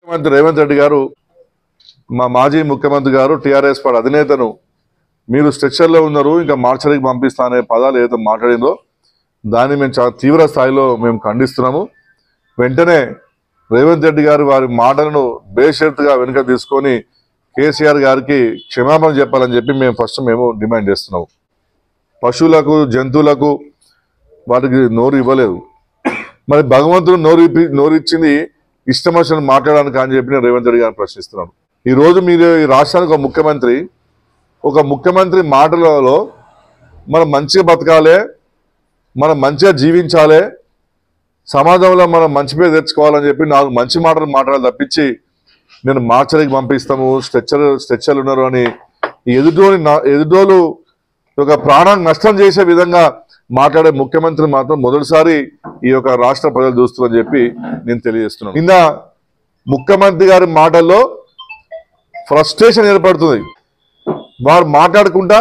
ముఖ్యమంత్రి రేవంత్ రెడ్డి గారు మా మాజీ ముఖ్యమంత్రి గారు టీఆర్ఎస్ పార్టీ అధినేతను మీరు స్ట్రెచ్చర్లో ఉన్నారు ఇంకా మార్చరికి పంపిస్తా అనే పదాలు ఏదైతే మాట్లాడిందో దాన్ని మేము చాలా తీవ్ర స్థాయిలో మేము ఖండిస్తున్నాము. వెంటనే రేవంత్ రెడ్డి గారు వారి మాటలను బేషరతుగా వెనుక తీసుకొని కేసీఆర్ గారికి క్షమాపణ చెప్పాలని చెప్పి మేము డిమాండ్ చేస్తున్నాము. పశువులకు జంతువులకు వాటికి నోరు ఇవ్వలేదు, మరి భగవంతుడు నోరిచ్చింది ఇష్టం వచ్చిన మాట్లాడడానికి అని చెప్పి నేను రేవంత్ రెడ్డి గారిని ప్రశ్నిస్తున్నాను. ఈరోజు మీరు ఈ రాష్ట్రానికి ఒక ముఖ్యమంత్రి మాటలలో మనం మంచిగా బతకాలి, మనం మంచిగా జీవించాలి, సమాజంలో మనం మంచి పేరు తెచ్చుకోవాలని చెప్పి నాకు మంచి మాటలు మాట్లాడాలి తప్పించి నేను మార్చరికి పంపిస్తాము స్ట్రెచ్చర్లు ఉన్నారు అని ఎదుటోళ్ళు ఒక ప్రాణాన్ని నష్టం చేసే విధంగా మాట్లాడే ముఖ్యమంత్రి మాత్రం మొదటిసారి ఈ యొక్క రాష్ట్ర ప్రజలు చూస్తున్నారని చెప్పి నేను తెలియజేస్తున్నాను. నిన్న ముఖ్యమంత్రి గారి మాటల్లో ఫ్రస్ట్రేషన్ ఏర్పడుతుంది. వారు మాట్లాడుకుంటా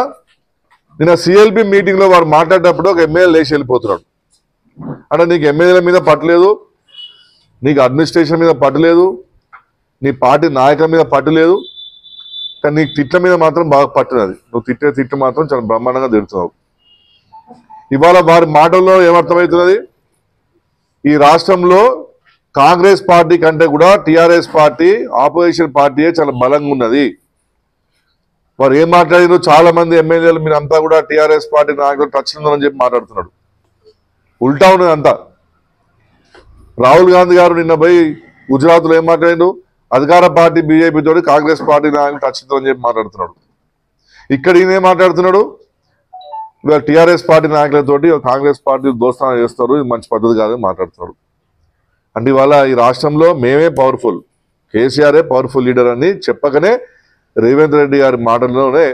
నిన్న సిఎల్పి మీటింగ్లో వారు మాట్లాడేటప్పుడు ఒక ఎమ్మెల్యే లేచి వెళ్ళిపోతున్నాడు. అంటే నీకు ఎమ్మెల్యేల మీద పట్టలేదు, నీకు అడ్మినిస్ట్రేషన్ మీద పట్టలేదు, నీ పార్టీ నాయకుల మీద పట్టలేదు, కానీ నీకు తిట్ల మీద మాత్రం బాగా పట్టున్నది. నువ్వు తిట్టు మాత్రం చాలా బ్రహ్మాండంగా తిడుతున్నావు. ఇవాళ వారి మాటల్లో ఏమర్థమవుతున్నది, ఈ రాష్ట్రంలో కాంగ్రెస్ పార్టీ కంటే కూడా టీఆర్ఎస్ పార్టీ ఆపోజిషన్ పార్టీయే చాలా బలంగా ఉన్నది. వారు ఏం మాట్లాడారు, చాలా మంది ఎమ్మెల్యేలు మీరు అంతా కూడా టీఆర్ఎస్ పార్టీ నాయకులు టచ్ ఉందని చెప్పి మాట్లాడుతున్నాడు. ఉల్టా ఉన్నది అంతా. రాహుల్ గాంధీ గారు నిన్న పోయి గుజరాత్లో ఏం మాట్లాడారు, అధికార పార్టీ బీజేపీ తోటి కాంగ్రెస్ పార్టీ నాయకులు టచ్ ఉందని చెప్పి మాట్లాడుతున్నాడు. ఇక్కడ ఈయన మాట్లాడుతున్నాడు, ఇవాళ టీఆర్ఎస్ పార్టీ నాయకులతోటి కాంగ్రెస్ పార్టీ దోస్తానం చేస్తారు, ఇది మంచి పద్ధతి కాదని మాట్లాడుతున్నాడు. అంటే ఇవాళ ఈ రాష్ట్రంలో మేమే పవర్ఫుల్, కేసీఆరే పవర్ఫుల్ లీడర్ అని చెప్పకనే రేవంత్ రెడ్డి గారి మాటల్లోనే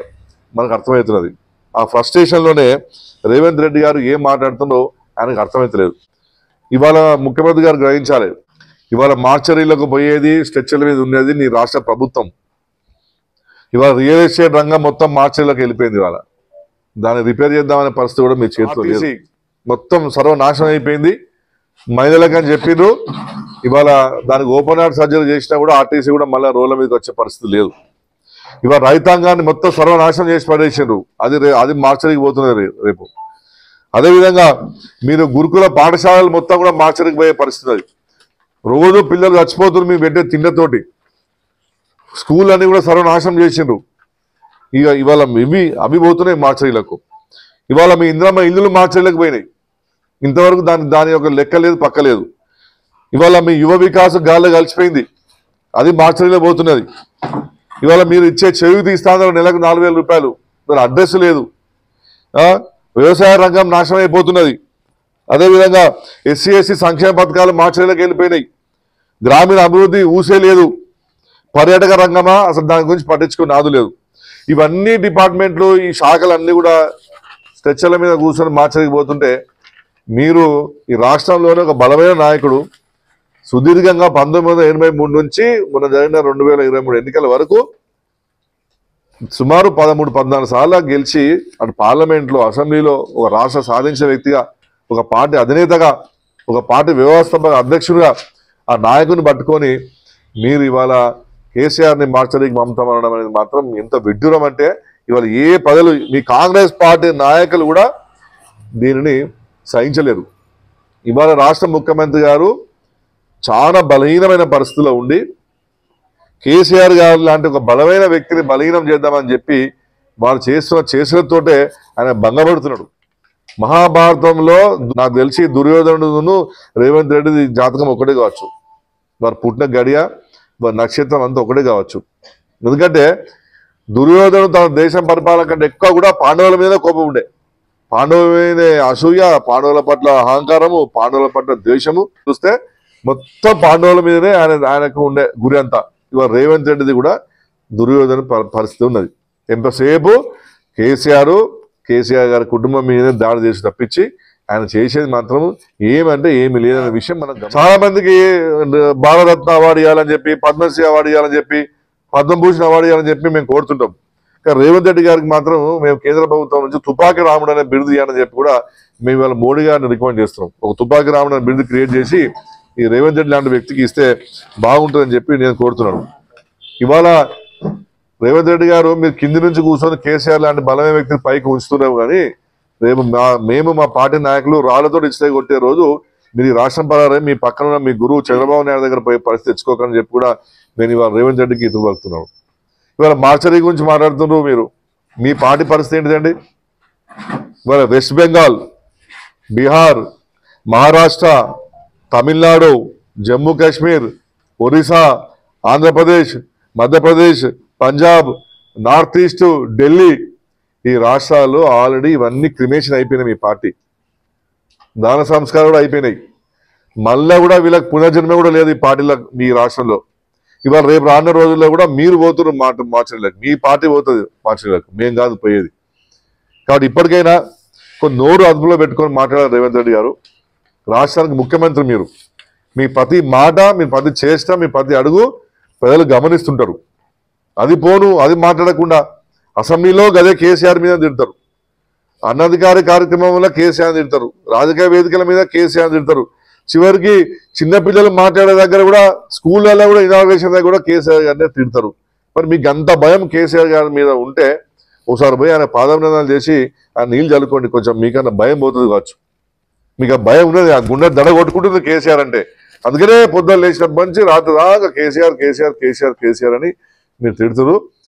మనకు అర్థమవుతున్నది. ఆ ఫ్రస్ట్రేషన్లోనే రేవంత్ రెడ్డి గారు ఏం మాట్లాడుతుందో ఆయనకు అర్థమవుతలేదు. ఇవాళ ముఖ్యమంత్రి గారు గ్రహించాలి, ఇవాళ మార్చరీలకు పోయేది స్ట్రెచ్చర్ల మీద ఉండేది నీ రాష్ట్ర ప్రభుత్వం. ఇవాళ రియల్ ఎస్టేట్ రంగం మొత్తం మార్చరీలకు వెళ్ళిపోయింది. ఇవాళ దాన్ని రిపేర్ చేద్దామనే పరిస్థితి కూడా మీ చేతిలో లేదు. మొత్తం సర్వనాశనం అయిపోయింది. మహిళలకు అని చెప్పిండ్రు, ఇవాళ దానికి ఓపెన్ హార్ట్ సర్జరీ చేసినా కూడా ఆర్టీసీ కూడా మళ్ళీ రోడ్ల మీదకి వచ్చే పరిస్థితి లేదు. ఇవాళ రైతాంగాన్ని మొత్తం సర్వనాశనం చేసి పడేసిండ్రు. అది మార్చరికి పోతున్నది రేపు. అదేవిధంగా మీరు గురుకుల పాఠశాలలు మొత్తం కూడా మార్చరికి పోయే పరిస్థితి అది. రోజు పిల్లలు చచ్చిపోతున్నారు మీరు పెట్టే తిండతోటి. స్కూల్ అన్ని కూడా సర్వనాశనం చేసిండ్రు. ఇవాళ అవి పోతున్నాయి మార్చరీలకు. ఇవాళ మీ ఇంద్రమ్మ ఇల్లులు మార్చరీలకు పోయినాయి. ఇంతవరకు దాని యొక్క లెక్క లేదు, పక్క లేదు. ఇవాళ మీ యువ వికాసం గాల్లో కలిసిపోయింది, అది మార్చరీలో పోతున్నది. ఇవాళ మీరు ఇచ్చే చెవి తీస్తాను నెలకు 4,000 రూపాయలు, మరి అడ్రస్ లేదు. వ్యవసాయ రంగం నాశనం అయిపోతున్నది. అదేవిధంగా ఎస్సీ ఎస్టీ సంక్షేమ పథకాలు మార్చరీలకు వెళ్ళిపోయినాయి. గ్రామీణ అభివృద్ధి ఊసే లేదు. పర్యాటక రంగమా అసలు దాని గురించి పట్టించుకుని నాదు లేదు. ఇవన్నీ డిపార్ట్మెంట్లు ఈ శాఖలన్నీ కూడా స్ట్రెచ్చర్ల మీద కూర్చొని మార్చరికి పోతుంటే మీరు ఈ రాష్ట్రంలోనే ఒక బలమైన నాయకుడు సుదీర్ఘంగా 1983 నుంచి మొన్న జరిగిన 2023 ఎన్నికల వరకు సుమారు 13-14 సార్లు గెలిచి అటు పార్లమెంట్లో అసెంబ్లీలో ఒక రాష్ట్ర సాధించిన వ్యక్తిగా, ఒక పార్టీ అధినేతగా, ఒక పార్టీ వ్యవస్థాపక అధ్యక్షుడిగా ఆ నాయకుని పట్టుకొని మీరు ఇవాళ కేసీఆర్ని మార్చడానికి పంపుతామనడం అనేది మాత్రం ఎంత విడ్డూరం అంటే ఇవాళ ఏ ప్రజలు మీ కాంగ్రెస్ పార్టీ నాయకులు కూడా దీనిని సహించలేరు. ఇవాళ రాష్ట్ర ముఖ్యమంత్రి గారు చాలా బలహీనమైన పరిస్థితుల్లో ఉండి కేసీఆర్ గారు లాంటి ఒక బలమైన వ్యక్తిని బలహీనం చేద్దామని చెప్పి వారు చేసినతోటే ఆయన భంగపడుతున్నాడు. మహాభారతంలో నాకు తెలిసి దుర్యోధనుడును రేవంత్ రెడ్డి జాతకం ఒకటే కావచ్చు, వారు పుట్టిన గడియ వారి నక్షత్రం అంతా ఒకటే కావచ్చు. ఎందుకంటే దుర్యోధను తన దేశం పరిపాలన కంటే ఎక్కువ కూడా పాండవుల మీద కోపం ఉండే, పాండవుల మీద అసూయ, పాండవుల పట్ల అహంకారము, పాండవుల పట్ల ద్వేషము చూస్తే మొత్తం పాండవుల మీదనే ఆయనకు ఉండే గురి అంతా. ఇవాళ రేవంత్ రెడ్డిది కూడా దుర్యోధన పరిస్థితి ఉన్నది. ఎంతసేపు కేసీఆర్ గారి కుటుంబం మీదనే దాడి చేసి తప్పించి ఆయన చేసేది మాత్రం ఏమంటే ఏమి లేదనే విషయం మనం చాలా మందికి భారతరత్న అవార్డు ఇవ్వాలని చెప్పి, పద్మశ్రీ అవార్డు ఇవ్వాలని చెప్పి, పద్మభూషణ్ అవార్డు ఇవ్వాలని చెప్పి మేము కోరుతుంటాం. కానీ రేవంత్ రెడ్డి గారికి మాత్రం మేము కేంద్ర ప్రభుత్వం నుంచి తుపాకీ రాముడు అనే బిరుదు ఇవ్వాలని చెప్పి కూడా మేము ఇవాళ మోడీ గారిని రికమెండ్ చేస్తున్నాం. ఒక తుపాకీ రాముడు అనే బిరుదు క్రియేట్ చేసి ఈ రేవంత్ రెడ్డి లాంటి వ్యక్తికి ఇస్తే బాగుంటుందని చెప్పి నేను కోరుతున్నాను. ఇవాళ రేవంత్ రెడ్డి గారు మీరు కింది నుంచి కూర్చొని కేసీఆర్ లాంటి బలమైన వ్యక్తిని పైకి ఉంచుతున్నాము, కానీ రేపు మేము మా పార్టీ నాయకులు రాళ్లతో ఇస్తే కొట్టే రోజు మీరు ఈ రాష్ట్రం పరారే మీ పక్కన ఉన్న మీ గురువు చంద్రబాబు నాయుడు దగ్గర పోయి పరిస్థితి తెచ్చుకోకని చెప్పి కూడా నేను ఇవాళ రేవంత్ రెడ్డికి ఇతరు పలుకుతున్నాను. ఇవాళ మార్చరీ గురించి మాట్లాడుతున్నారు మీరు. మీ పార్టీ పరిస్థితి ఏంటిదండి? ఇవాళ west Bengal, Bihar, Maharashtra, Tamil Nadu, Jammu Kashmir, Orissa, Andhra Pradesh, Madhya Pradesh, Punjab, north east, Delhi, ఈ రాష్ట్రాల్లో ఆల్రెడీ ఇవన్నీ క్రిమేషన్ అయిపోయినాయి. మీ పార్టీ దాన సంస్కారం కూడా అయిపోయినాయి. మళ్ళా కూడా వీళ్ళకి పునర్జన్మ కూడా లేదు ఈ పార్టీలో, మీ రాష్ట్రంలో. ఇవాళ రేపు రానున్న రోజుల్లో కూడా మీరు పోతున్నారు మార్చలేక, మీ పార్టీ పోతుంది మార్చలేక, మేం కాదు పోయేది. కాబట్టి ఇప్పటికైనా కొన్ని నోరు అదుపులో పెట్టుకొని మాట్లాడారు రేవంత్ రెడ్డి గారు. రాష్ట్రానికి ముఖ్యమంత్రి మీరు. మీ ప్రతి మాట, మీ ప్రతి చేష్ట, మీ ప్రతి అడుగు ప్రజలు గమనిస్తుంటారు. అది పోను అది మాట్లాడకుండా అసెంబ్లీలో గదే కేసీఆర్ మీద తిడతారు, అన్నధికారి కార్యక్రమంలో కేసీఆర్ తిడతారు, రాజకీయ వేదికల మీద కేసీఆర్ తిడతారు. చివరికి చిన్నపిల్లలు మాట్లాడే దగ్గర కూడా, స్కూళ్ళలో కూడా ఇనాగ్రేషన్ దగ్గర కూడా కేసీఆర్ గారినే తిడతారు. మరి మీకు అంత భయం కేసీఆర్ గారి మీద ఉంటే ఒకసారి పోయి ఆయన పాదభినందనలు చేసి ఆ నీళ్ళు చల్లుకోండి, కొంచెం మీకన్నా భయం పోతుంది కావచ్చు. మీకు ఆ భయం ఉన్నది, ఆ గుండె దడ కొట్టుకుంటుంది కేసీఆర్ అంటే. అందుకనే పొద్దున్న లేచినప్పటి నుంచి రాత్రి దాకా కేసీఆర్ కేసీఆర్ కేసీఆర్ కేసీఆర్ అని మీరు తిడుతున్నారు.